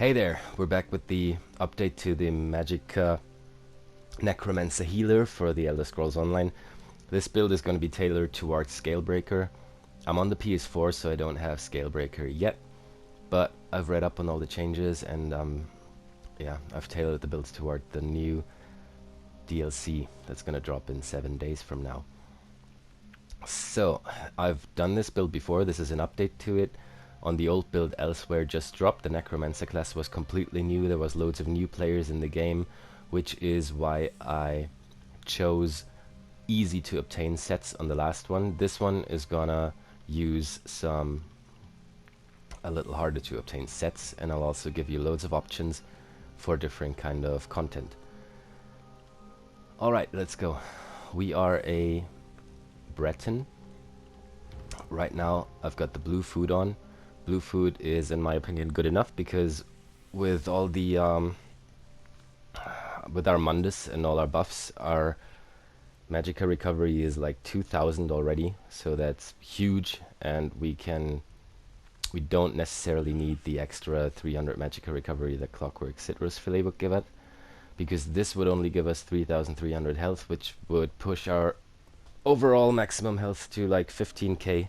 Hey there, we're back with the update to the Magic Necromancer Healer for the Elder Scrolls Online. This build is going to be tailored towards Scalebreaker. I'm on the PS4, so I don't have Scalebreaker yet, but I've read up on all the changes and yeah, I've tailored the builds toward the new DLC that's going to drop in 7 days from now. So, I've done this build before, this is an update to it. On the old build elsewhere just dropped, the Necromancer class was completely new, there was loads of new players in the game, which is why I chose easy to obtain sets on the last one. This one is gonna use some a little harder to obtain sets, and I'll also give you loads of options for different kind of content. Alright, let's go. We are a Breton. Right now I've got the blue food on. Blue food is, in my opinion, good enough because with all the with our Mundus and all our buffs, our Magicka recovery is like 2000 already, so that's huge, and we don't necessarily need the extra 300 Magicka recovery that Clockwork Citrus Fillet would give us, because this would only give us 3300 health, which would push our overall maximum health to like 15k.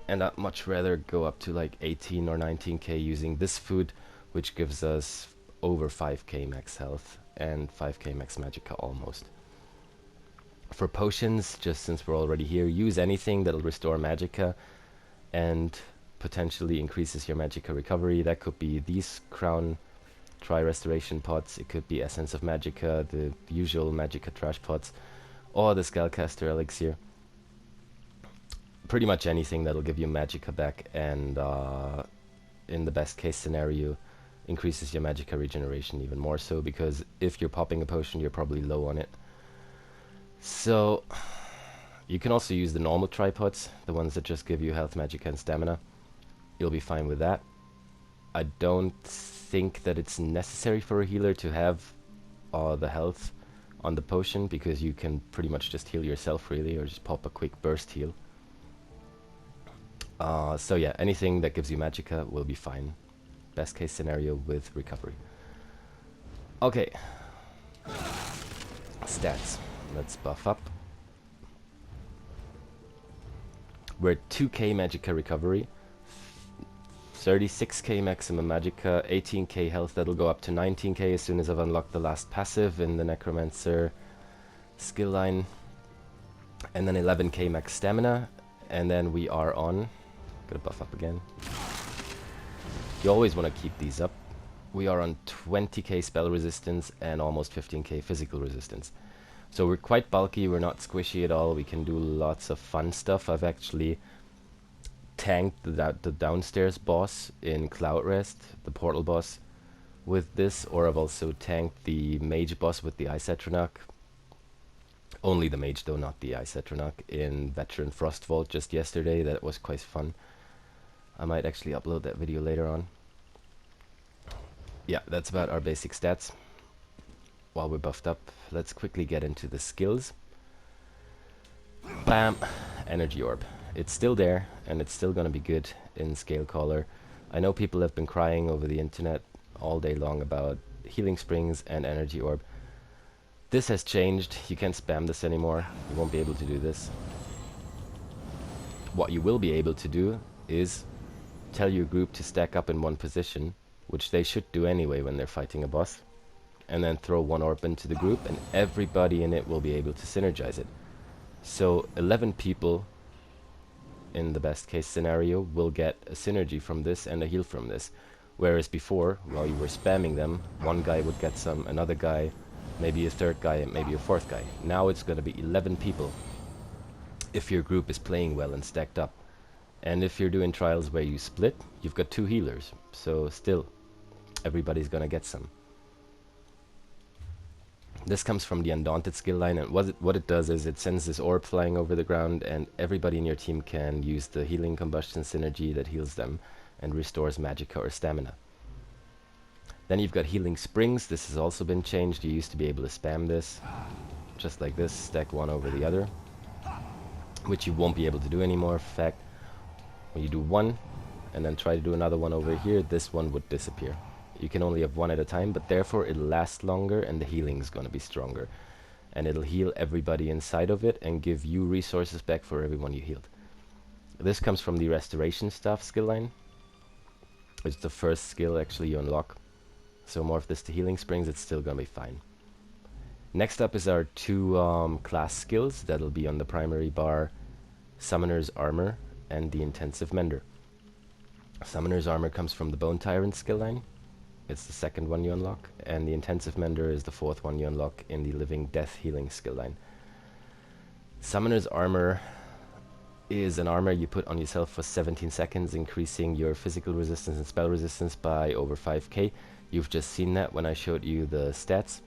And I'd much rather go up to like 18 or 19k using this food, which gives us over 5k max health and 5k max magicka almost. For potions, just since we're already here, use anything that'll restore magicka and potentially increases your magicka recovery. That could be these crown tri-restoration pots, it could be essence of magicka, the usual magicka trash pots, or the spellcaster elixir. Pretty much anything that'll give you magicka back, and in the best case scenario increases your magicka regeneration even more so, because if you're popping a potion you're probably low on it. So you can also use the normal tripods, the ones that just give you health, magicka and stamina. You'll be fine with that. I don't think that it's necessary for a healer to have the health on the potion, because you can pretty much just heal yourself really, or just pop a quick burst heal. So yeah, anything that gives you magicka will be fine. Best case scenario with recovery. Okay. Stats. Let's buff up. We're at 2k magicka recovery, 36k maximum magicka, 18k health. That'll go up to 19k as soon as I've unlocked the last passive in the Necromancer skill line. And then 11k max stamina. And then we are on... Gonna buff up again. You always want to keep these up. We are on 20k spell resistance and almost 15k physical resistance. So we're quite bulky, we're not squishy at all, we can do lots of fun stuff. I've actually tanked the downstairs boss in Cloud Rest, the portal boss, with this, or I've also tanked the mage boss with the Isotronach. Only the mage though, not the Isotronach, in Veteran Frostvault just yesterday. That was quite fun. I might actually upload that video later on. Yeah, that's about our basic stats. While we're buffed up, let's quickly get into the skills. Bam! Energy Orb. It's still there, and it's still gonna be good in Scalecaller. I know people have been crying over the internet all day long about Healing Springs and Energy Orb. This has changed. You can't spam this anymore. You won't be able to do this. What you will be able to do is tell your group to stack up in one position, which they should do anyway when they're fighting a boss, and then throw one orb into the group, and everybody in it will be able to synergize it. So 11 people, in the best case scenario, will get a synergy from this and a heal from this. Whereas before, while you were spamming them, one guy would get some, another guy, maybe a third guy, and maybe a fourth guy. Now it's going to be 11 people if your group is playing well and stacked up. And if you're doing trials where you split, you've got 2 healers. So still, everybody's going to get some. This comes from the Undaunted skill line, and what it does is it sends this orb flying over the ground, and everybody in your team can use the Healing Combustion synergy that heals them and restores magicka or stamina. Then you've got Healing Springs. This has also been changed. You used to be able to spam this, just like this, stack one over the other, which you won't be able to do anymore. In fact, when you do one and then try to do another one over here, this one would disappear. You can only have one at a time, but therefore it'll last longer and the healing is going to be stronger. And it'll heal everybody inside of it and give you resources back for everyone you healed. This comes from the Restoration Staff skill line. It's the first skill actually you unlock. So morph this to Healing Springs, it's still going to be fine. Next up is our two class skills that'll be on the primary bar, Summoner's Armor and the Intensive Mender. Summoner's Armor comes from the Bone Tyrant skill line. It's the second one you unlock, and the Intensive Mender is the fourth one you unlock in the Living Death Healing skill line. Summoner's Armor is an armor you put on yourself for 17 seconds, increasing your physical resistance and spell resistance by over 5k. You've just seen that when I showed you the stats,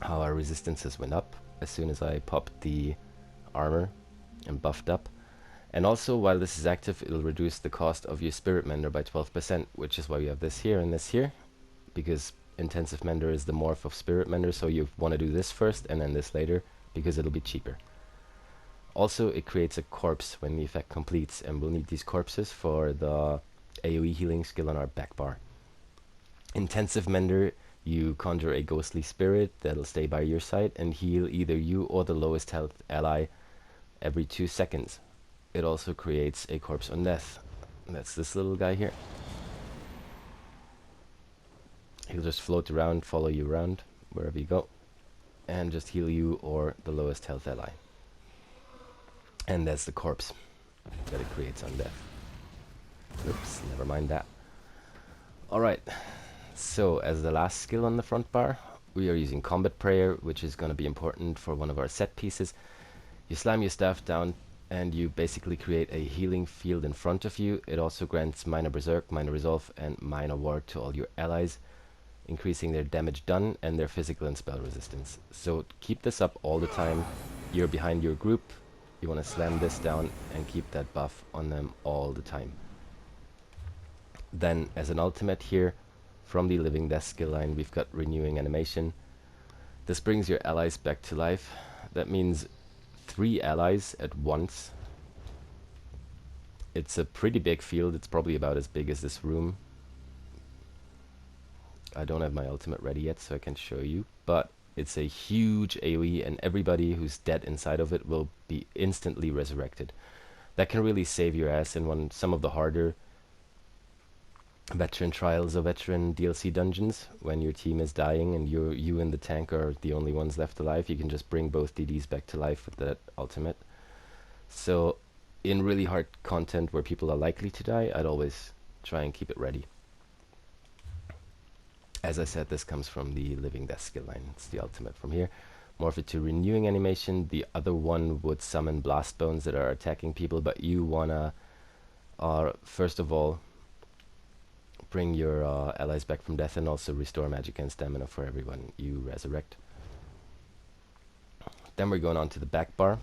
how our resistances went up as soon as I popped the armor and buffed up. And also, while this is active, it'll reduce the cost of your Spirit Mender by 12%, which is why we have this here and this here, because Intensive Mender is the morph of Spirit Mender, so you want to do this first and then this later, because it'll be cheaper. Also, it creates a corpse when the effect completes, and we'll need these corpses for the AoE healing skill on our back bar. Intensive Mender, you conjure a ghostly spirit that'll stay by your side and heal either you or the lowest health ally every 2 seconds. It also creates a corpse on death. That's this little guy here. He'll just float around, follow you around wherever you go, and just heal you or the lowest health ally. And that's the corpse that it creates on death. Oops, never mind that. Alright, so as the last skill on the front bar, we are using Combat Prayer, which is going to be important for one of our set pieces. You slam your staff down and you basically create a healing field in front of you. It also grants Minor Berserk, Minor Resolve and Minor Ward to all your allies, increasing their damage done and their physical and spell resistance. So keep this up all the time. You're behind your group. You want to slam this down and keep that buff on them all the time. Then as an ultimate here, from the Living Death skill line, we've got Renewing Animation. This brings your allies back to life. That means 3 allies at once. It's a pretty big field. It's probably about as big as this room. I don't have my ultimate ready yet, so I can show you, but it's a huge AoE and everybody who's dead inside of it will be instantly resurrected. That can really save your ass in some of the harder veteran trials or veteran DLC dungeons. When your team is dying and you and the tank are the only ones left alive, you can just bring both DDs back to life with that ultimate. So in really hard content where people are likely to die, I'd always try and keep it ready. As I said, this comes from the Living Death skill line. It's the ultimate from here. Morph it to Renewing Animation. The other one would summon Blast Bones that are attacking people, but you wanna first of all bring your allies back from death and also restore magic and stamina for everyone you resurrect. Then we're going on to the back bar.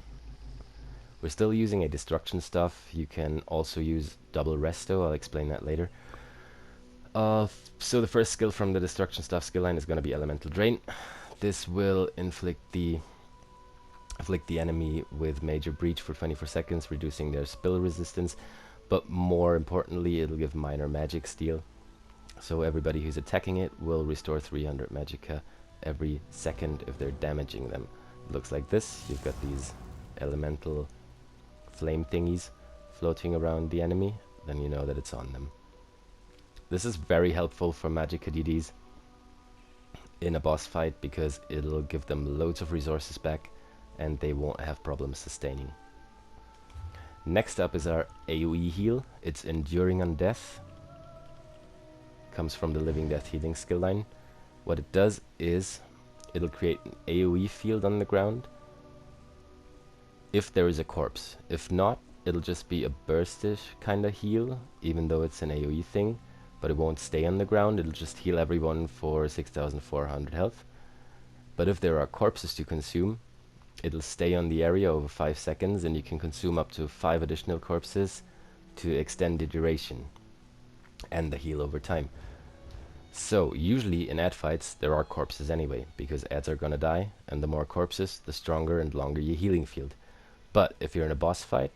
We're still using a destruction stuff. You can also use double resto. I'll explain that later. So the first skill from the destruction stuff skill line is going to be Elemental Drain. This will inflict the enemy with Major Breach for 24 seconds, reducing their spell resistance. But more importantly, it'll give minor magic steal. So everybody who's attacking it will restore 300 magicka every second if they're damaging them. It looks like this. You've got these elemental flame thingies floating around the enemy. Then you know that it's on them. This is very helpful for magicka DDs in a boss fight because it'll give them loads of resources back and they won't have problems sustaining. Next up is our AoE heal. It's Enduring on Death. Comes from the Living Death healing skill line. What it does is it'll create an AoE field on the ground if there is a corpse. If not, it'll just be a burstish kind of heal, even though it's an AoE thing, but it won't stay on the ground. It'll just heal everyone for 6,400 health. But if there are corpses to consume, it'll stay on the area over 5 seconds, and you can consume up to 5 additional corpses to extend the duration and the heal over time. So usually in ad fights there are corpses anyway, because ads are gonna die, and the more corpses, the stronger and longer your healing field. But if you're in a boss fight,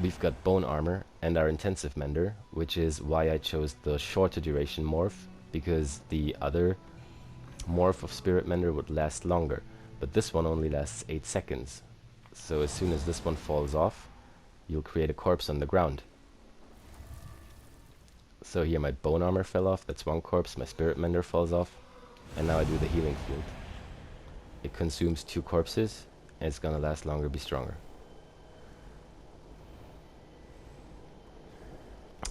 we've got Bone Armor and our Intensive Mender, which is why I chose the shorter duration Morph, because the other Morph of Spirit Mender would last longer, but this one only lasts 8 seconds. So as soon as this one falls off, you'll create a corpse on the ground. So here my Bone Armor fell off, that's one corpse, my Spirit Mender falls off, and now I do the Healing Field. It consumes 2 corpses, and it's gonna last longer, be stronger.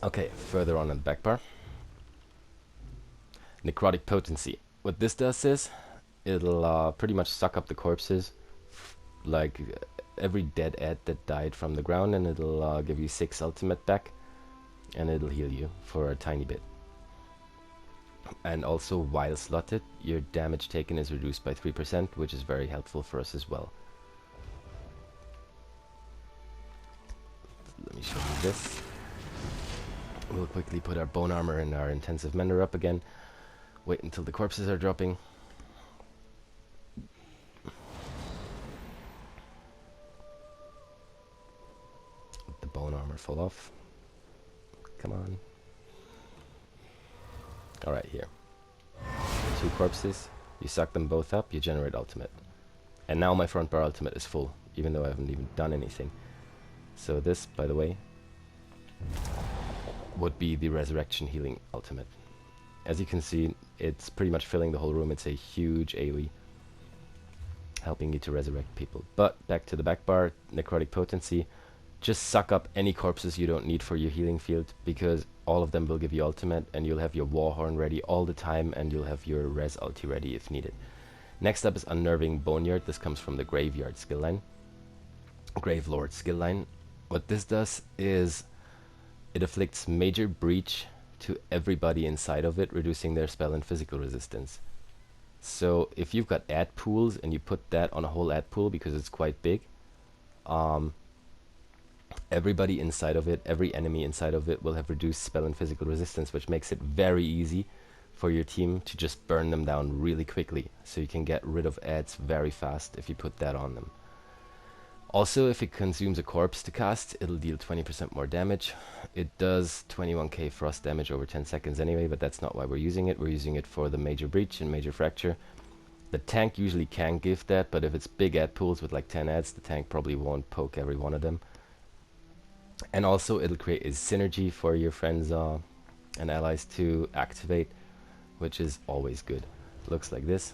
Okay, further on the back bar. Necrotic Potency. What this does is, it'll pretty much suck up the corpses, like every dead ad that died from the ground, and it'll give you 6 ultimate back, and it'll heal you for a tiny bit. And also, while slotted, your damage taken is reduced by 3%, which is very helpful for us as well. Let me show you this. We'll quickly put our Bone Armor and our Intensive Mender up again. Wait until the corpses are dropping. The Bone Armor fall off. Come on. Alright, here. 2 corpses. You suck them both up, you generate ultimate. And now my front bar ultimate is full, even though I haven't even done anything. So this, by the way, would be the Resurrection Healing ultimate. As you can see, it's pretty much filling the whole room. It's a huge AoE, helping you to resurrect people. But back to the back bar, Necrotic Potency. Just suck up any corpses you don't need for your healing field, because all of them will give you ultimate, and you'll have your Warhorn ready all the time, and you'll have your res ulti ready if needed. Next up is Unnerving Boneyard. This comes from the Graveyard skill line. Gravelord skill line. What this does is it afflicts major breach to everybody inside of it, reducing their spell and physical resistance. So if you've got ad pools and you put that on a whole ad pool, because it's quite big, everybody inside of it, every enemy inside of it will have reduced spell and physical resistance, which makes it very easy for your team to just burn them down really quickly. So you can get rid of ads very fast if you put that on them. Also, if it consumes a corpse to cast, it'll deal 20% more damage. It does 21k frost damage over 10 seconds anyway, but that's not why we're using it. We're using it for the major breach and major fracture. The tank usually can give that, but if it's big ad pools with like 10 ads, the tank probably won't poke every one of them. And also, it'll create a synergy for your friends and allies to activate, which is always good. Looks like this.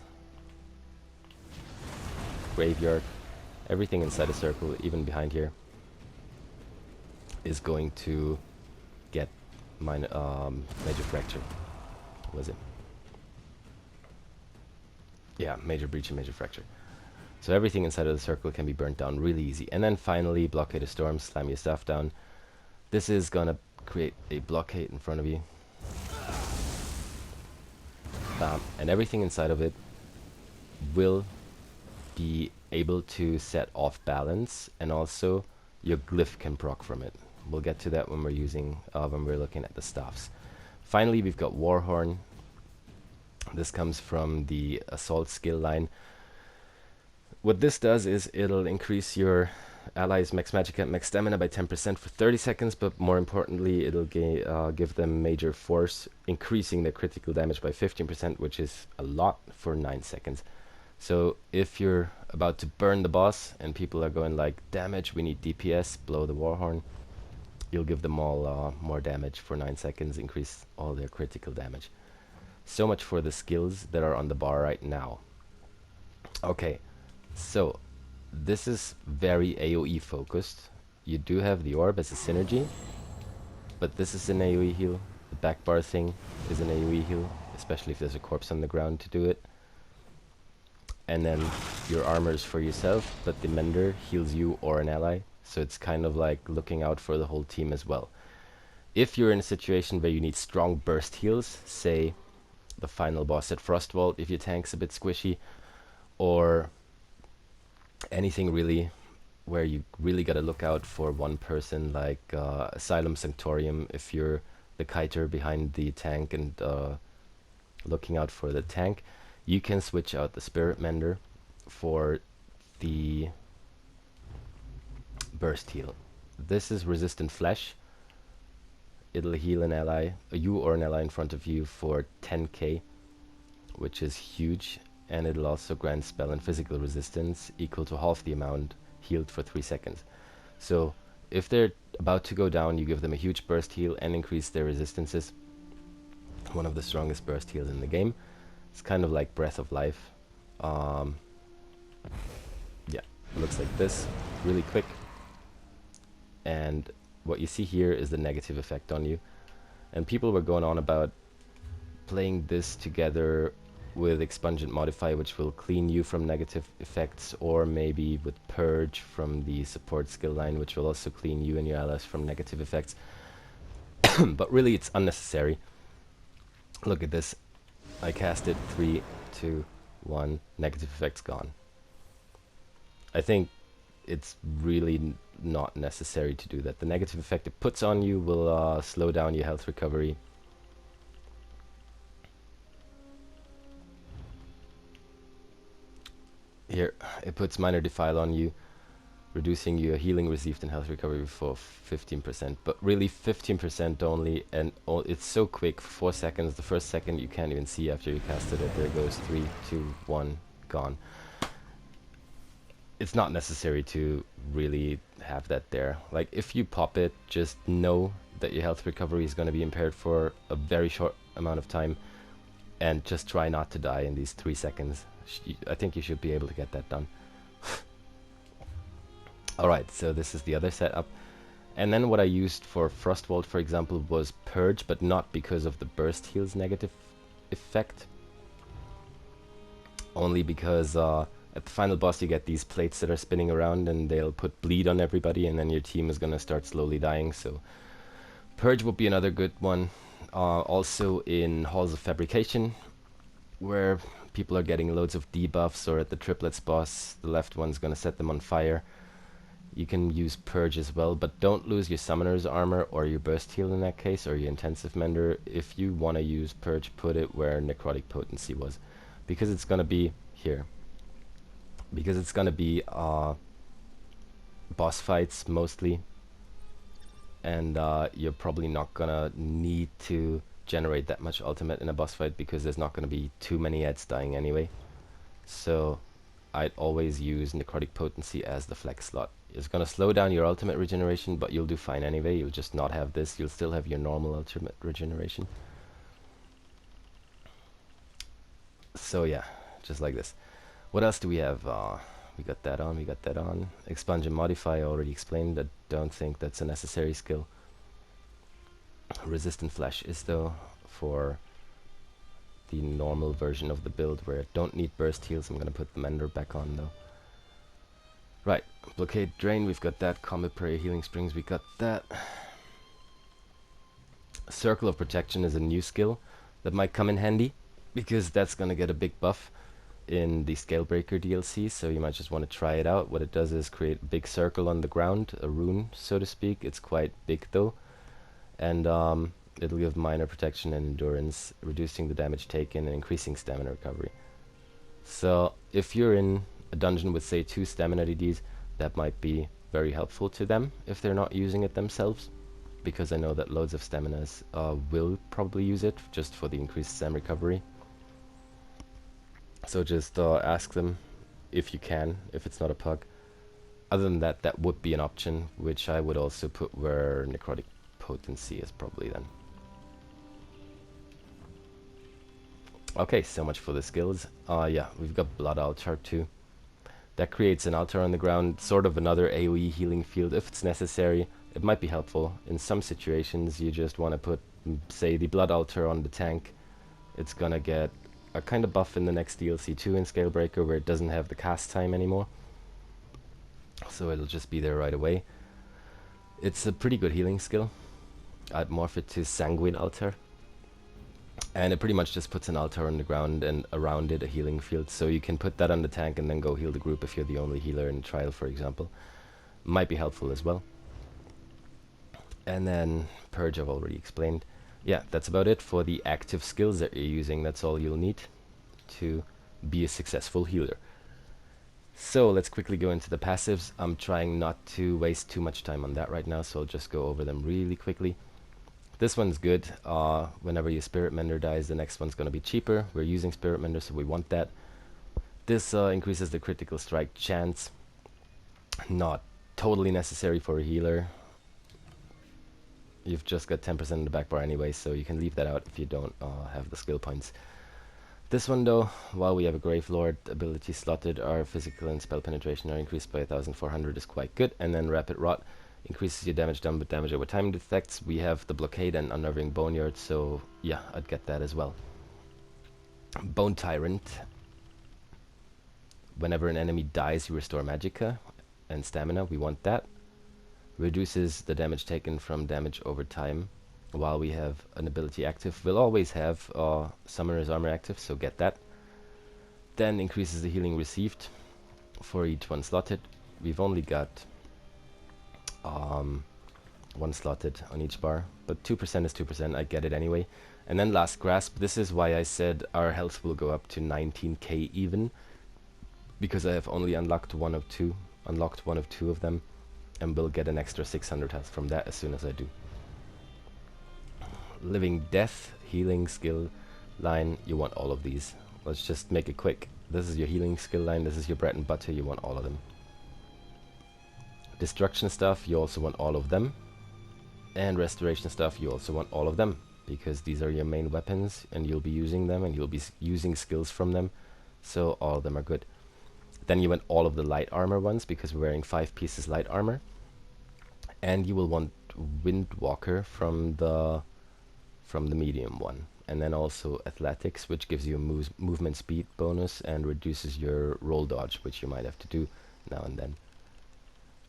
Graveyard. Everything inside a circle, even behind here, is going to get major fracture. What was it? Yeah, major breach and major fracture. So everything inside of the circle can be burnt down really easy. And then finally, Blockade of Storm, slam your stuff down. This is gonna create a blockade in front of you. And everything inside of it will be able to set off balance, and also your glyph can proc from it. We'll get to that when we're using when we're looking at the staffs. Finally, we've got Warhorn. This comes from the Assault skill line. What this does is it'll increase your allies' max magic and max stamina by 10% for 30 seconds, but more importantly, it'll give them major force, increasing their critical damage by 15%, which is a lot for 9 seconds. So if you're about to burn the boss and people are going like, damage, we need DPS, blow the Warhorn, you'll give them all more damage for 9 seconds, increase all their critical damage. So much for the skills that are on the bar right now. Okay, so this is very AoE focused. You do have the orb as a synergy, but this is an AoE heal. The back bar thing is an AoE heal, especially if there's a corpse on the ground to do it. And then your armor is for yourself, but the Mender heals you or an ally, so it's kind of like looking out for the whole team as well. If you're in a situation where you need strong burst heals, say the final boss at Frostvault, if your tank's a bit squishy, or anything really where you really gotta look out for one person, like Asylum Sanctorium, if you're the kiter behind the tank and looking out for the tank, you can switch out the Spirit Mender for the burst heal. This is Resistant Flesh. It'll heal an ally, you or an ally in front of you for 10k, which is huge, and it'll also grant spell and physical resistance equal to half the amount healed for 3 seconds. So if they're about to go down, you give them a huge burst heal and increase their resistances. One of the strongest burst heals in the game. It's kind of like Breath of Life. Yeah, looks like this, really quick. And what you see here is the negative effect on you. And people were going on about playing this together with Expungent Modify, which will clean you from negative effects, or maybe with Purge from the support skill line, which will also clean you and your allies from negative effects. But really, it's unnecessary. Look at this. I cast it, 3, 2, 1, negative effects gone. I think it's really not necessary to do that. The negative effect it puts on you will slow down your health recovery. Here, it puts Minor Defile on you, reducing your healing received and health recovery for 15%, but really 15% only, and it's so quick, 4 seconds. The first second you can't even see after you casted it. There goes 3, 2, 1, gone. It's not necessary to really have that there. Like, if you pop it, just know that your health recovery is going to be impaired for a very short amount of time, and just try not to die in these 3 seconds. I think you should be able to get that done. Alright, so this is the other setup. And then what I used for Frostwald, for example, was Purge, but not because of the burst heals negative effect. Only because at the final boss you get these plates that are spinning around, and they'll put bleed on everybody, and then your team is gonna start slowly dying. So Purge would be another good one. Also in Halls of Fabrication, where people are getting loads of debuffs, or at the triplets boss, the left one's gonna set them on fire. You can use Purge as well, but don't lose your Summoner's Armor or your Burst Heal in that case, or your Intensive Mender. If you want to use Purge, put it where Necrotic Potency was, because it's gonna be here. Because it's gonna be boss fights mostly, and you're probably not gonna need to generate that much ultimate in a boss fight, because there's not gonna be too many ads dying anyway. So I'd always use Necrotic Potency as the flex slot. It's gonna slow down your ultimate regeneration, but you'll do fine anyway. You'll just not have this. You'll still have your normal ultimate regeneration. So yeah, just like this. What else do we have? We got that on, we got that on. Expunge and Modify, I already explained. I don't think that's a necessary skill. Resistant Flesh is though, for the normal version of the build where I don't need burst heals. I'm gonna put the Mender back on though. Right, Blockade Drain, we've got that. Comet Prayer Healing Springs, we got that. Circle of Protection is a new skill that might come in handy, because that's gonna get a big buff in the Scalebreaker DLC, so you might just want to try it out. What it does is create a big circle on the ground, a rune, so to speak. It's quite big though, and it'll give minor protection and endurance, reducing the damage taken and increasing stamina recovery. So if you're in a dungeon with, say, 2 stamina DDs, that might be very helpful to them if they're not using it themselves, because I know that loads of staminas will probably use it just for the increased stam recovery. So just ask them if you can, if it's not a pug. Other than that, that would be an option, which I would also put where Necrotic Potency is probably then. Okay, so much for the skills. Yeah, we've got Blood Altar too. That creates an altar on the ground, sort of another AoE healing field if it's necessary. It might be helpful. In some situations you just want to put, say, the Blood Altar on the tank. It's gonna get a kind of buff in the next DLC too in Scalebreaker, where it doesn't have the cast time anymore. So it'll just be there right away. It's a pretty good healing skill. I'd morph it to Sanguine Altar. And it pretty much just puts an altar on the ground and around it a healing field, so you can put that on the tank and then go heal the group if you're the only healer in a trial, for example. Might be helpful as well. And then Purge I've already explained. Yeah, that's about it for the active skills that you're using. That's all you'll need to be a successful healer. So let's quickly go into the passives. I'm trying not to waste too much time on that right now, so I'll just go over them really quickly. This one's good. Whenever your Spirit Mender dies, the next one's going to be cheaper. We're using Spirit Mender, so we want that. This increases the critical strike chance. Not totally necessary for a healer. You've just got 10% in the back bar anyway, so you can leave that out if you don't have the skill points. This one though, while we have a Gravelord ability slotted, our physical and spell penetration are increased by 1400, is quite good. And then Rapid Rot increases your damage done with damage over time effects. We have the Blockade and Unnerving Boneyard, so yeah, I'd get that as well. Bone Tyrant. Whenever an enemy dies, you restore Magicka and Stamina. We want that. Reduces the damage taken from damage over time while we have an ability active. We'll always have Summoner's Armor active, so get that. Then increases the healing received for each one slotted. We've only got one slotted on each bar, but 2% is 2%, I get it anyway. And then Last Grasp. This is why I said our health will go up to 19k even, because I have only unlocked one of two of them, and will get an extra 600 health from that as soon as I do. Living Death, healing skill line, you want all of these. Let's just make it quick. This is your healing skill line, this is your bread and butter, you want all of them. Destruction stuff, you also want all of them. And restoration stuff, you also want all of them, because these are your main weapons and you'll be using them and you'll be using skills from them, so all of them are good. Then you want all of the light armor ones, because we're wearing 5 pieces light armor. And you will want Windwalker from the medium one. And then also Athletics, which gives you a movement speed bonus and reduces your roll dodge, which you might have to do now and then.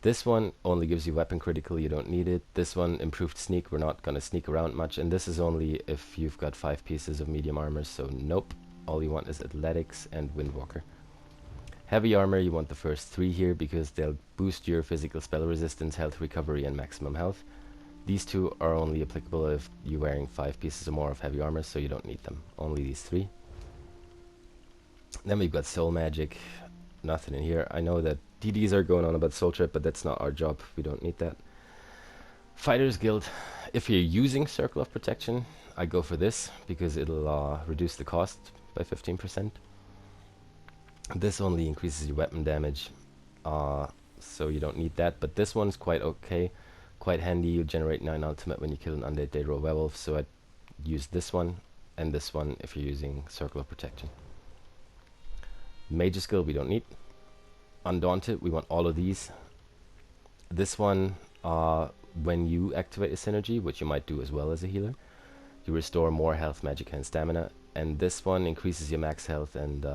This one only gives you weapon critical, you don't need it. This one, improved sneak, we're not gonna sneak around much. And this is only if you've got 5 pieces of medium armor, so nope. All you want is Athletics and Windwalker. Heavy armor, you want the first 3 here, because they'll boost your physical spell resistance, health recovery, and maximum health. These 2 are only applicable if you're wearing 5 pieces or more of heavy armor, so you don't need them. Only these 3. Then we've got Soul Magic. Nothing in here. I know that DDs are going on about Soul Trip, but that's not our job. We don't need that. Fighters Guild. If you're using Circle of Protection, I go for this, because it'll reduce the cost by 15%. This only increases your weapon damage, so you don't need that. But this one's quite okay, quite handy. You generate 9 ultimate when you kill an undead dead row werewolf, so I'd use this one and this one if you're using Circle of Protection. Major skill we don't need. Undaunted, we want all of these. This one, when you activate a synergy, which you might do as well as a healer, you restore more health, magic, and stamina. And this one increases your max health and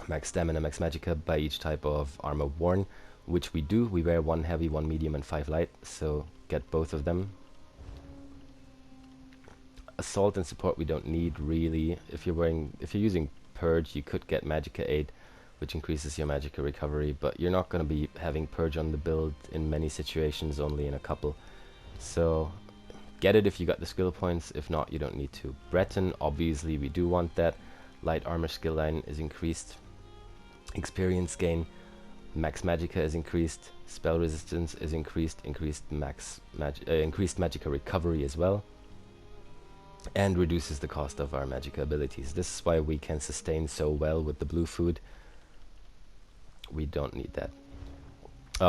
max stamina, max magicka by each type of armor worn, which we do. We wear 1 heavy, 1 medium, and 5 light, so get both of them. Assault and support we don't need really. If you're using Purge, you could get Magicka 8, which increases your Magicka recovery, but you're not going to be having Purge on the build in many situations, only in a couple. So get it if you got the skill points. If not, you don't need to. Breton, obviously we do want that. Light armor skill line is increased. Experience gain, max magicka is increased. Spell resistance is increased. Increased magicka recovery as well. And reduces the cost of our magicka abilities. This is why we can sustain so well with the blue food. We don't need that.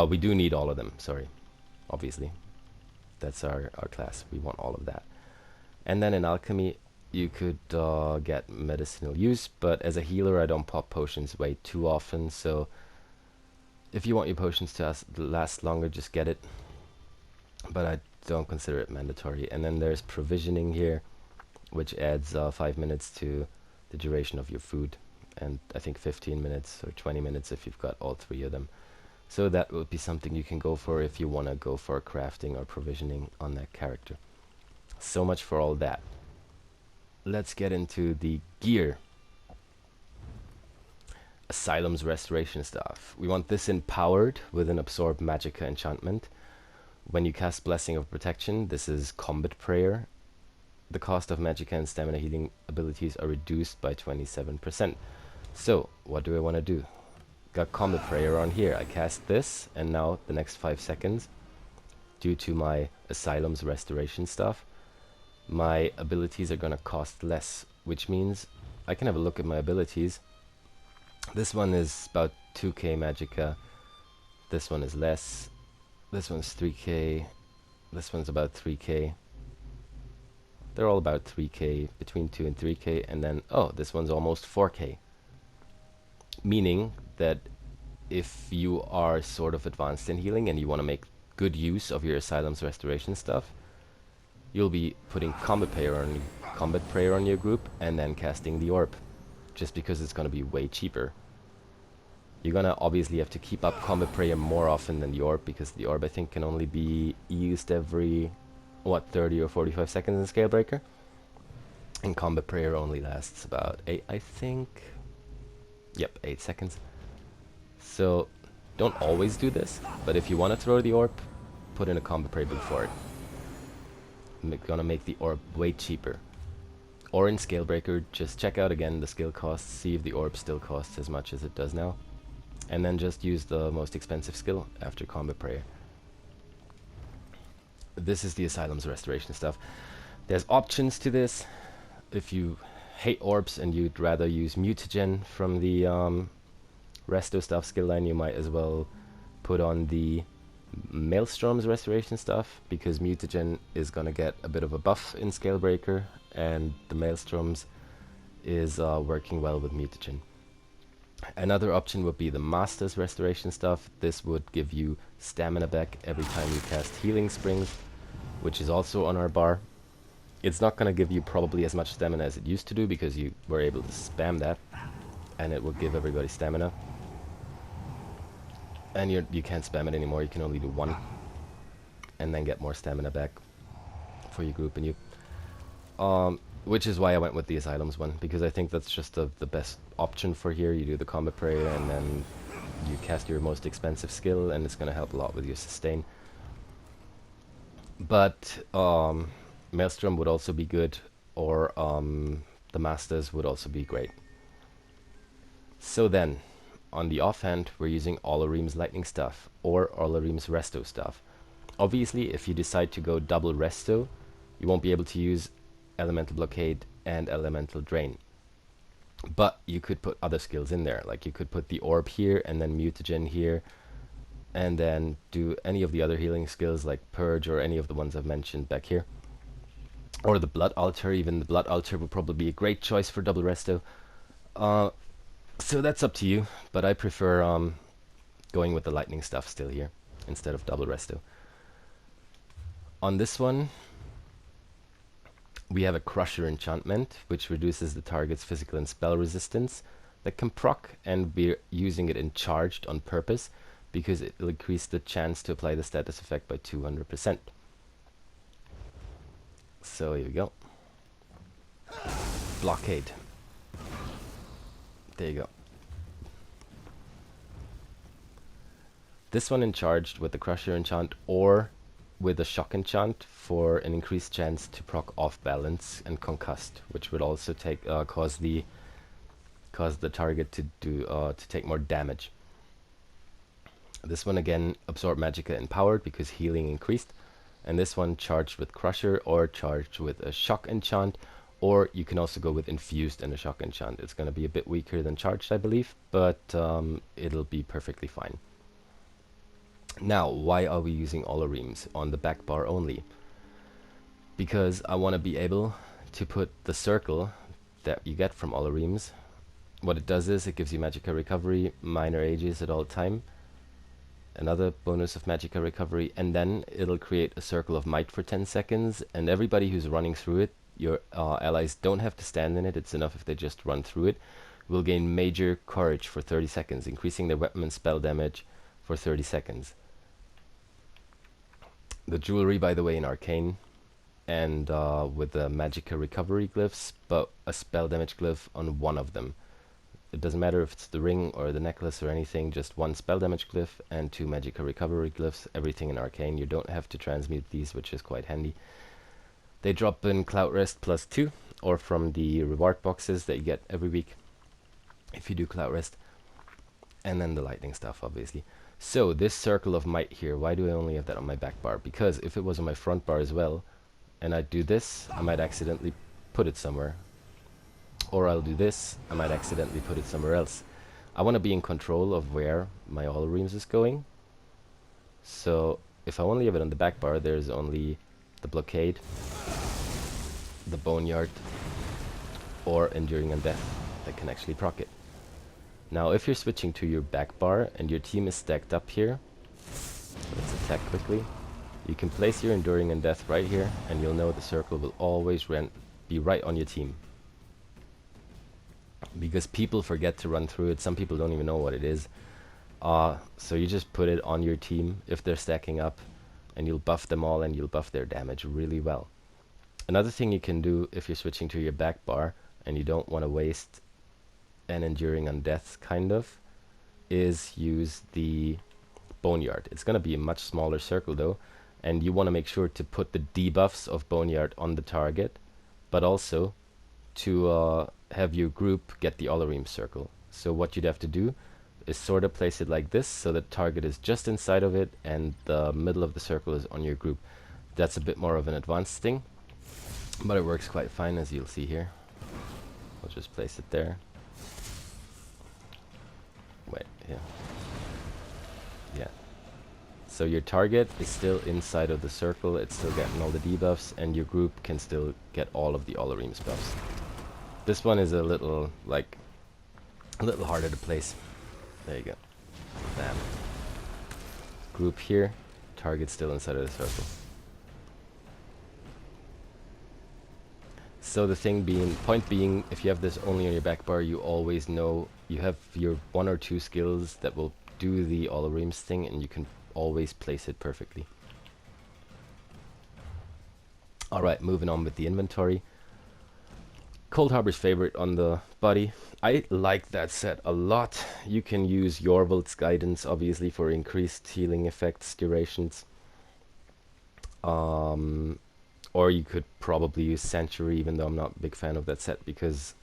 We do need all of them, sorry. Obviously. That's our class. We want all of that. And then in alchemy, you could get medicinal use, but as a healer I don't pop potions way too often, so if you want your potions to last longer, just get it. But I don't consider it mandatory. And then there's provisioning here, which adds 5 minutes to the duration of your food, and I think 15 minutes or 20 minutes if you've got all 3 of them. So that would be something you can go for if you want to go for crafting or provisioning on that character. So much for all that. Let's get into the gear. Asylum's restoration stuff. We want this empowered with an absorb magicka enchantment. When you cast Blessing of Protection, this is Combat Prayer. The cost of magicka and stamina healing abilities are reduced by 27%. So, what do I want to do? got Combat Prayer on here. I cast this, and now the next 5 seconds, due to my Asylum's restoration stuff, my abilities are gonna cost less, which means I can have a look at my abilities. This one is about 2k magicka, this one is less, this one's 3k, this one's about 3k. They're all about 3k, between 2 and 3k, and then, oh, this one's almost 4k. Meaning that if you are sort of advanced in healing and you want to make good use of your Asylum's restoration stuff, you'll be putting Combat Prayer on your group and then casting the Orb, just because it's going to be way cheaper. You're going to obviously have to keep up Combat Prayer more often than the Orb, because the Orb I think can only be used every, what, 30 or 45 seconds in Scalebreaker? And Combat Prayer only lasts about 8, I think. Yep, 8 seconds. So, don't always do this, but if you want to throw the Orb, put in a Combat Prayer before it. Gonna make the Orb way cheaper. Or in Scalebreaker, just check out again the skill costs, see if the Orb still costs as much as it does now. And then just use the most expensive skill after Combat Prayer. This is the Asylum's restoration stuff. There's options to this. If you hate orbs and you'd rather use Mutagen from the Resto stuff skill line, you might as well put on the Maelstrom's restoration stuff, because Mutagen is gonna get a bit of a buff in Scalebreaker, and the Maelstrom's is working well with Mutagen. Another option would be the Master's restoration stuff. This would give you stamina back every time you cast Healing Springs, which is also on our bar. It's not gonna give you probably as much stamina as it used to do, because you were able to spam that, and it would give everybody stamina. And you can't spam it anymore, you can only do one, and then get more stamina back for your group and you. Which is why I went with the Asylum's one, because I think that's just the best option for here. You do the Combat Prayer, and then you cast your most expensive skill, and it's going to help a lot with your sustain. But Maelstrom would also be good, or the Masters would also be great. So then, on the offhand, we're using Olarim's Lightning stuff, or Olarim's Resto stuff. Obviously, if you decide to go double Resto, you won't be able to use Elemental Blockade and Elemental Drain. But you could put other skills in there, like you could put the Orb here, and then Mutagen here, and then do any of the other healing skills like Purge, or any of the ones I've mentioned back here. Or the Blood Altar. Even the Blood Altar would probably be a great choice for double Resto. So that's up to you, but I prefer going with the Lightning stuff still here, instead of double Resto. On this one, we have a Crusher enchantment, which reduces the target's physical and spell resistance that can proc, and we're using it in charged on purpose, because it will increase the chance to apply the status effect by 200%. So here we go. Blockade. There you go. This one in charged with the Crusher enchant, or with a Shock enchant for an increased chance to proc off balance and concussed, which would also take cause the target to take more damage. This one again absorb magicka empowered, because healing increased, and this one charged with Crusher or charged with a Shock enchant, or you can also go with infused and a Shock enchant. It's going to be a bit weaker than charged, I believe, but it'll be perfectly fine. Now, why are we using Olarim's on the back bar only? Because I want to be able to put the circle that you get from Olarim's. What it does is it gives you magicka recovery, minor ages at all time, another bonus of magicka recovery, and then it'll create a circle of might for 10 seconds, and everybody who's running through it, your allies don't have to stand in it, it's enough if they just run through it, will gain major courage for 30 seconds, increasing their weapon and spell damage for 30 seconds. The jewelry, by the way, in Arcane, and with the magicka recovery glyphs, but a spell damage glyph on one of them. It doesn't matter if it's the ring or the necklace or anything, just one spell damage glyph and 2 magicka recovery glyphs, everything in Arcane. You don't have to transmute these, which is quite handy. They drop in Cloud Rest +2, or from the reward boxes that you get every week if you do Cloud Rest. And then the lightning stuff, obviously. So this circle of might here, why do I only have that on my back bar? Because if it was on my front bar as well, and I do this, I might accidentally put it somewhere. Or I'll do this, I might accidentally put it somewhere else. I want to be in control of where my all reams is going. So if I only have it on the back bar, there's only the blockade, the boneyard, or enduring undeath that can actually proc it. Now if you're switching to your back bar and your team is stacked up here, let's attack quickly. You can place your enduring undeath right here, and you'll know the circle will always be right on your team. Because people forget to run through it, some people don't even know what it is. So you just put it on your team if they're stacking up, and you'll buff them all and you'll buff their damage really well. Another thing you can do if you're switching to your back bar and you don't want to waste an enduring undeath kind of, is use the boneyard. It's going to be a much smaller circle though, and you want to make sure to put the debuffs of boneyard on the target, but also to have your group get the Olarim circle. So what you'd have to do is sort of place it like this, so the target is just inside of it and the middle of the circle is on your group. That's a bit more of an advanced thing, but it works quite fine, as you'll see here. I'll just place it there. Wait, yeah. So your target is still inside of the circle, it's still getting all the debuffs, and your group can still get all of the Olarim's buffs. This one is a little harder to place. There you go. Bam. Group here, target still inside of the circle. So the point being, if you have this only on your back bar, you always know you have your 1 or 2 skills that will do the Olarim's thing, and you can always place it perfectly. Alright, moving on with the inventory. Cold Harbor's favorite on the body. I like that set a lot. You can use Yorvald's Guidance, obviously, for increased healing effects, durations. Or you could probably use Sanctuary, even though I'm not a big fan of that set, because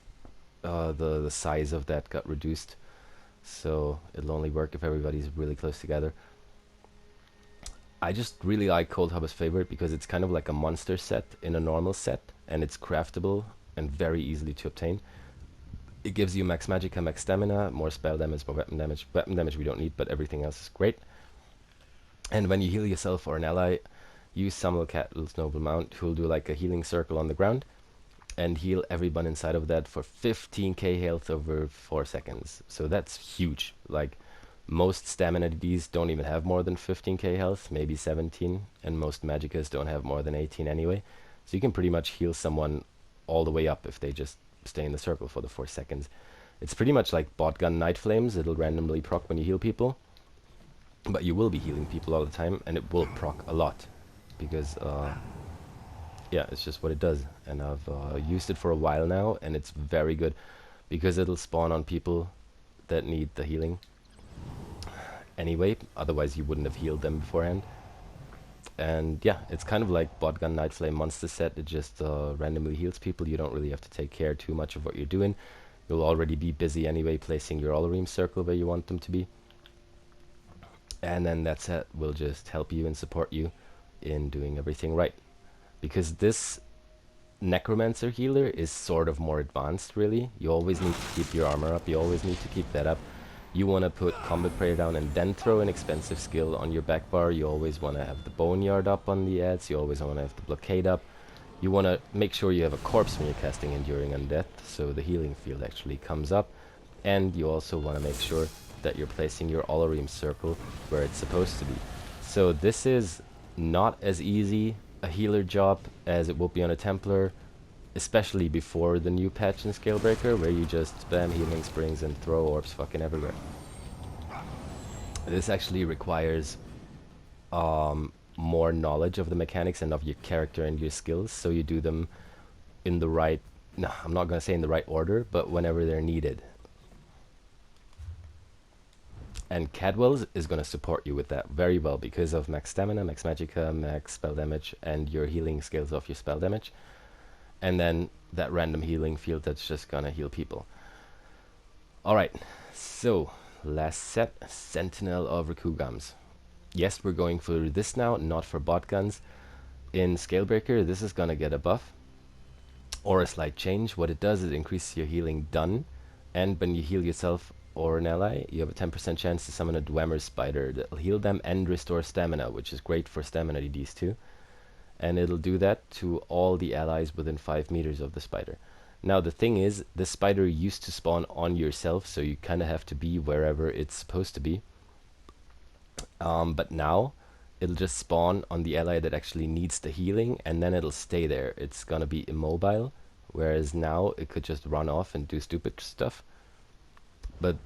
the size of that got reduced. So it'll only work if everybody's really close together. I just really like Cold Harbor's favorite because it's kind of like a monster set in a normal set, and it's craftable and very easily to obtain. It gives you max magicka, max stamina, more spell damage, more weapon damage. Weapon damage we don't need, but everything else is great. And when you heal yourself or an ally, use Samuel Cattle's Noble Mount, who'll do like a healing circle on the ground and heal everyone inside of that for 15k health over 4 seconds. So that's huge. Like, most stamina DDs don't even have more than 15k health, maybe 17, and most magickas don't have more than 18 anyway. So you can pretty much heal someone all the way up if they just stay in the circle for the 4 seconds. It's pretty much like Botgun Night Flames. It'll randomly proc when you heal people, but you will be healing people all the time, and it will proc a lot because yeah, it's just what it does. And I've used it for a while now, and it's very good because it'll spawn on people that need the healing anyway, otherwise you wouldn't have healed them beforehand. And yeah, it's kind of like Botgun Night Flame monster set. It just randomly heals people. You don't really have to take care too much of what you're doing. You'll already be busy anyway placing your Olarim circle where you want them to be. And then that set will just help you and support you in doing everything right. Because this Necromancer Healer is sort of more advanced, really. You always need to keep your armor up. You always need to keep that up. You want to put Combat Prayer down and then throw an expensive skill on your back bar. You always want to have the Boneyard up on the ads. You always want to have the Blockade up. You want to make sure you have a corpse when you're casting Enduring Undeath, so the healing field actually comes up. And you also want to make sure that you're placing your Olarim circle where it's supposed to be. So this is not as easy a healer job as it would be on a Templar, especially before the new patch in Scalebreaker, where you just spam healing springs and throw orbs fucking everywhere. This actually requires more knowledge of the mechanics and of your character and your skills, so you do them in the right, no, I'm not going to say in the right order, but whenever they're needed. And Cadwell's is going to support you with that very well because of max stamina, max magicka, max spell damage, and your healing skills of your spell damage. And then that random healing field that's just gonna heal people. Alright, so last set, Sentinel of Rakugams. Yes, we're going for this now, not for bot guns. In Scalebreaker, this is gonna get a buff or a slight change. What it does is increase your healing done, and when you heal yourself or an ally, you have a 10% chance to summon a Dwemer Spider that'll heal them and restore stamina, which is great for stamina DDs too. And it'll do that to all the allies within 5 meters of the spider. Now the thing is, the spider used to spawn on yourself, so you kind of have to be wherever it's supposed to be. But now it'll just spawn on the ally that actually needs the healing, and then it'll stay there. It's gonna be immobile, whereas now it could just run off and do stupid stuff. But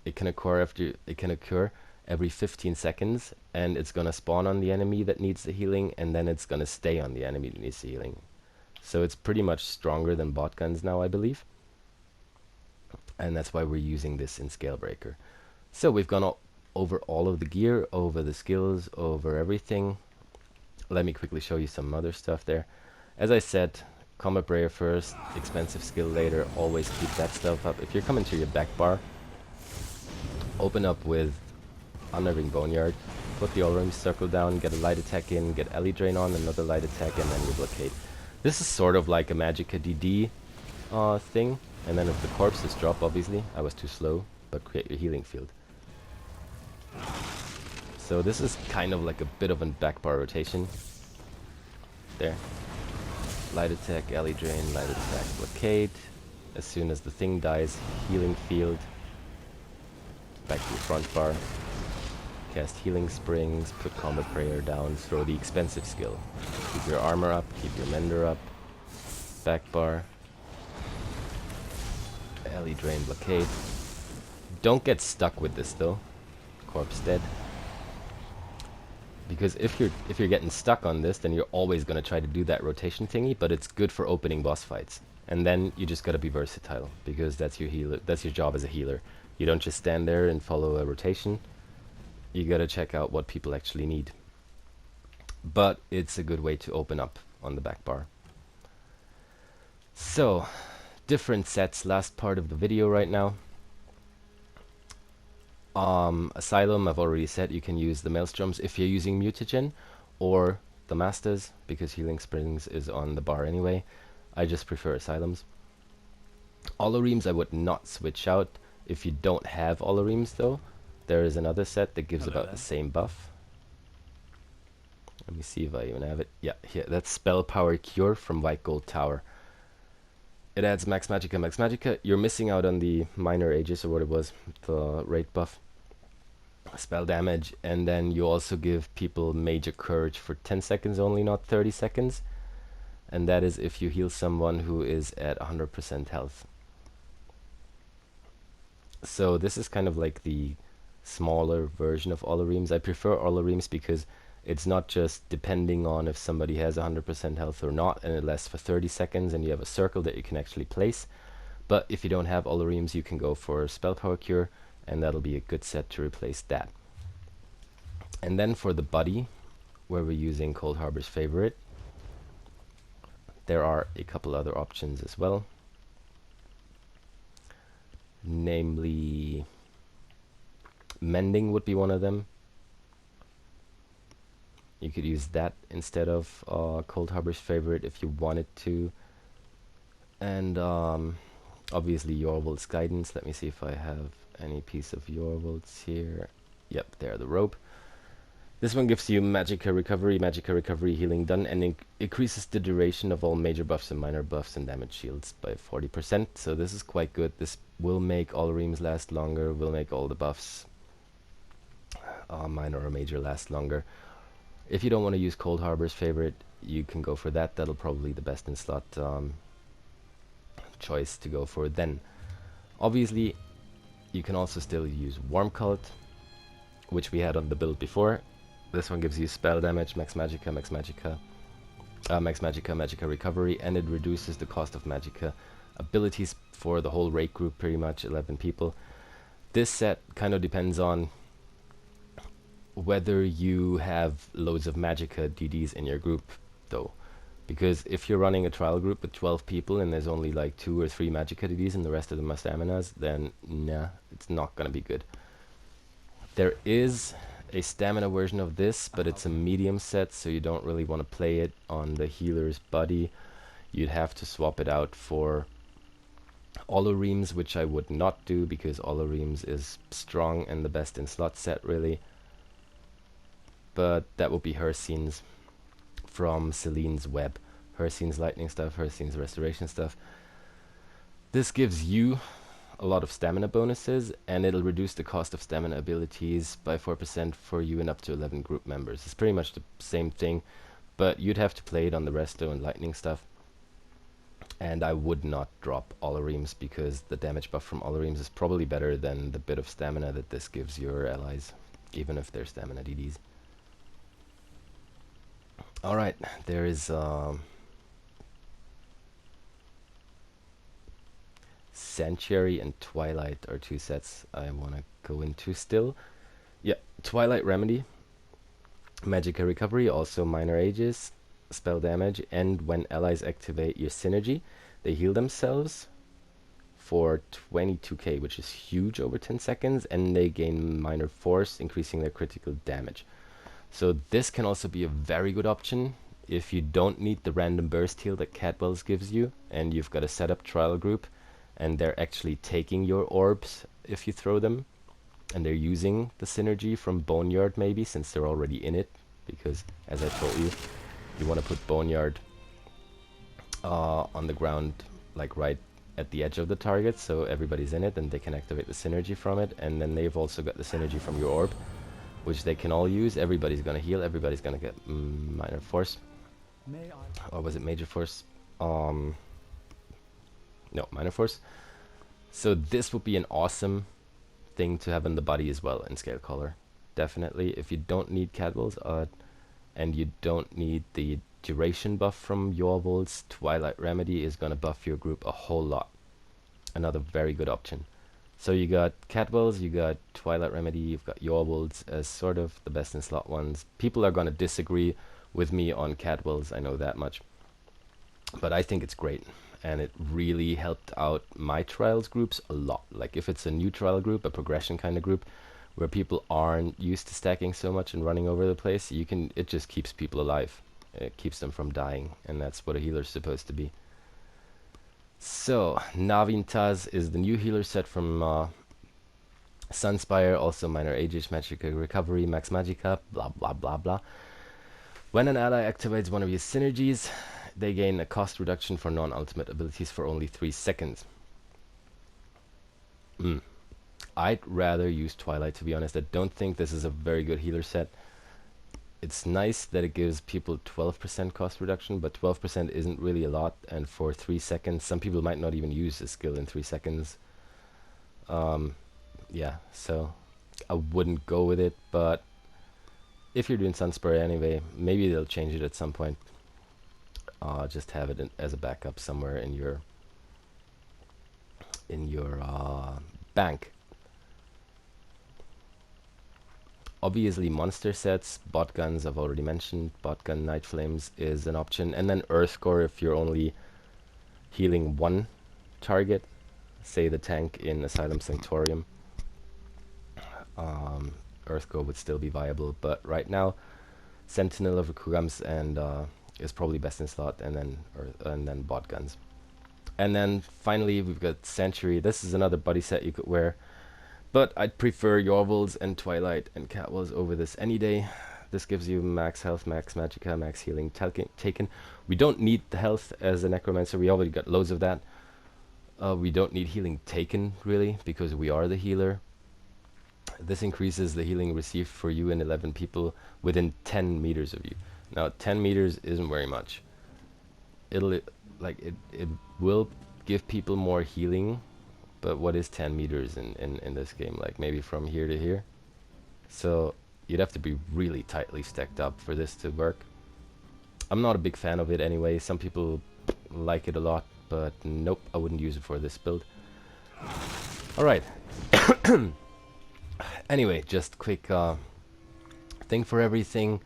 it can occur every 15 seconds, and it's gonna spawn on the enemy that needs the healing, and then it's gonna stay on the enemy that needs the healing. So it's pretty much stronger than bot guns now, I believe. And that's why we're using this in Scalebreaker. So we've gone over all of the gear, over the skills, over everything. Let me quickly show you some other stuff there. As I said, Combat Prayer first, expensive skill later, always keep that stuff up. If you're coming to your back bar, open up with Unnerving Boneyard, put the All-Rim circle down, get a light attack in, get Alley Drain on, another light attack, and then you blockade. This is sort of like a Magicka DD thing, and then if the corpses drop, obviously, I was too slow, but create your healing field. So this is kind of like a bit of a back bar rotation. There. Light attack, Alley Drain, light attack, blockade. As soon as the thing dies, healing field. Back to your front bar. Cast Healing Springs, put Combat Prayer down, throw the expensive skill. Keep your armor up, keep your Mender up. Back bar. Alley Drain, blockade. Don't get stuck with this though. Corpse dead. Because if you're getting stuck on this, then you're always gonna try to do that rotation thingy, but it's good for opening boss fights. And then you just gotta be versatile, because that's your healer. That's your job as a healer. You don't just stand there and follow a rotation. You gotta check out what people actually need. But it's a good way to open up on the back bar. So, different sets, last part of the video right now. Asylum, I've already said you can use the Maelstroms if you're using Mutagen, or the Masters, because Healing Springs is on the bar anyway. I just prefer Asylums. Oloremes I would not switch out if you don't have Oloremes though. There is another set that gives about the same buff. Let me see if I even have it. Yeah, here, that's Spell Power Cure from White Gold Tower. It adds Max Magicka, Max Magicka. You're missing out on the Minor Aegis, or what it was, the rate buff. Spell damage, and then you also give people Major Courage for 10 seconds only, not 30 seconds. And that is if you heal someone who is at 100% health. So this is kind of like the smaller version of Oloremes. I prefer Oloremes because it's not just depending on if somebody has 100% health or not, and it lasts for 30 seconds, and you have a circle that you can actually place. But if you don't have Oloremes, you can go for Spell Power Cure, and that'll be a good set to replace that. And then for the body, where we're using Cold Harbor's Favorite, there are a couple other options as well. Namely, Mending would be one of them. You could use that instead of Cold Harbor's Favorite if you wanted to. And obviously Yorwald's Guidance. Let me see if I have any piece of Yorwald's here. Yep, there, the rope. This one gives you Magicka Recovery, Healing Done, and increases the duration of all major buffs and minor buffs and damage shields by 40%. So this is quite good. This will make all reams last longer, will make all the buffs, minor or major, last longer. If you don't want to use Cold Harbor's Favorite, you can go for that. That'll probably be the best in slot choice to go for then. Obviously, you can also still use Warm Cult, which we had on the build before. This one gives you spell damage, Max Magicka, Magicka Recovery, and it reduces the cost of Magicka abilities for the whole raid group, pretty much 11 people. This set kind of depends on whether you have loads of Magicka DDs in your group, though. Because if you're running a trial group with 12 people and there's only like 2 or 3 magic DDs and the rest of them are staminas, then nah, it's not gonna be good. There is a stamina version of this, but it's a medium set, so you don't really want to play it on the healer's body. You'd have to swap it out for Oloreems, which I would not do, because Oloreems is strong and the best in slot set, really. But that would be Hircine's from Celine's Web. Hircine's lightning stuff, Hircine's restoration stuff. This gives you a lot of stamina bonuses, and it'll reduce the cost of stamina abilities by 4% for you and up to 11 group members. It's pretty much the same thing, but you'd have to play it on the resto and lightning stuff. And I would not drop Oloreems, because the damage buff from Oloreems is probably better than the bit of stamina that this gives your allies, even if they're stamina DDs. Alright, there is Sanctuary and Twilight are 2 sets I want to go into still. Yeah, Twilight Remedy, Magicka Recovery, also minor ages, spell damage, and when allies activate your synergy, they heal themselves for 22k, which is huge over 10 seconds, and they gain minor force, increasing their critical damage. So this can also be a very good option if you don't need the random burst heal that Cadwell's gives you, and you've got a setup trial group, and they're actually taking your orbs if you throw them, and they're using the synergy from Boneyard maybe, since they're already in it, because as I told you, you want to put Boneyard on the ground, like right at the edge of the target, so everybody's in it and they can activate the synergy from it, and then they've also got the synergy from your orb, which they can all use. Everybody's gonna heal, everybody's gonna get minor force. Or was it major force? No, minor force. So this would be an awesome thing to have in the body as well in Scalecaller. Definitely, if you don't need Cadwells, and you don't need the duration buff from Yorwolves, Twilight Remedy is gonna buff your group a whole lot. Another very good option. So you got Cadwells, you got Twilight Remedy, you've got Yorwolves as sort of the best in slot ones. People are gonna disagree with me on Cadwells, I know that much. But I think it's great, and it really helped out my trials groups a lot. Like if it's a new trial group, a progression kind of group, where people aren't used to stacking so much and running over the place, it just keeps people alive. It keeps them from dying, and that's what a healer's supposed to be. So, Navintaz is the new healer set from Sunspire, also minor ages, Magicka Recovery, Max Magicka, blah blah blah blah. When an ally activates one of your synergies, they gain a cost reduction for non-ultimate abilities for only 3 seconds. I'd rather use Twilight, to be honest. I don't think this is a very good healer set. It's nice that it gives people 12% cost reduction, but 12% isn't really a lot, and for 3 seconds, some people might not even use this skill in 3 seconds. Yeah, so I wouldn't go with it, but if you're doing Sunspur anyway, maybe they'll change it at some point. Just have it as a backup somewhere in your bank. Obviously, monster sets, bot guns, I've already mentioned. Bot gun Night Flames is an option, and then Earthcore if you're only healing one target, say the tank in Asylum Sanctorium. Earthcore would still be viable, but right now, Sentinel of Kurams and is probably best in slot, and then bot guns. And then finally, we've got Sanctuary. This is another body set you could wear, but I'd prefer Yorwolves and Twilight and Catwolves over this any day. This gives you max health, max magicka, max healing taken. We don't need the health as a necromancer. We already got loads of that. We don't need healing taken, really, because we are the healer. This increases the healing received for you and 11 people within 10 meters of you. Now, 10 meters isn't very much. It will give people more healing, but what is 10 meters in this game? Like maybe from here to here? So you'd have to be really tightly stacked up for this to work. I'm not a big fan of it anyway. Some people like it a lot, but nope, I wouldn't use it for this build. Alright. Anyway, just quick thing for everything.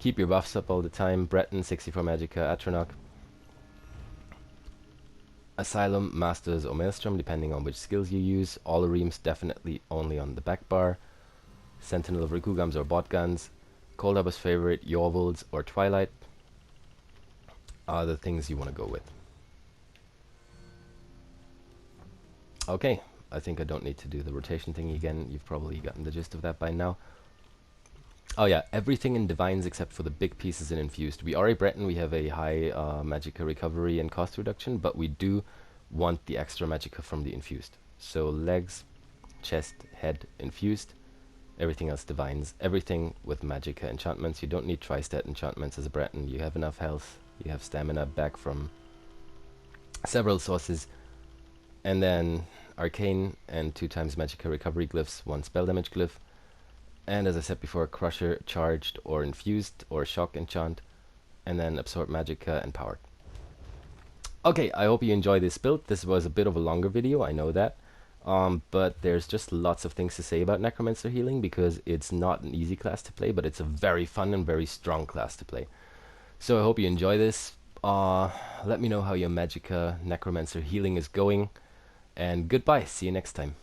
Keep your buffs up all the time. Breton, 64 Magicka, Atronach. Asylum, Masters, or Maelstrom, depending on which skills you use. All Reams definitely only on the back bar. Sentinel of Rikugams or Bot Guns. Cold Harbor's favorite, Yorwolds or Twilight are the things you want to go with. Okay, I think I don't need to do the rotation thing again. You've probably gotten the gist of that by now. Oh yeah, everything in Divines except for the big pieces in Infused. We are a Breton, we have a high Magicka recovery and cost reduction, but we do want the extra Magicka from the Infused. So legs, chest, head, Infused. Everything else Divines. Everything with Magicka enchantments. You don't need tri-stat enchantments as a Breton. You have enough health. You have stamina back from several sources. And then Arcane and 2 times Magicka recovery glyphs, 1 spell damage glyph. And as I said before, Crusher, Charged, or Infused, or Shock enchant. And then Absorb Magicka and Powered. Okay, I hope you enjoy this build. This was a bit of a longer video, I know that. But there's just lots of things to say about Necromancer Healing, because it's not an easy class to play, but it's a very fun and very strong class to play. So I hope you enjoy this. Let me know how your Magicka Necromancer Healing is going. And goodbye, see you next time.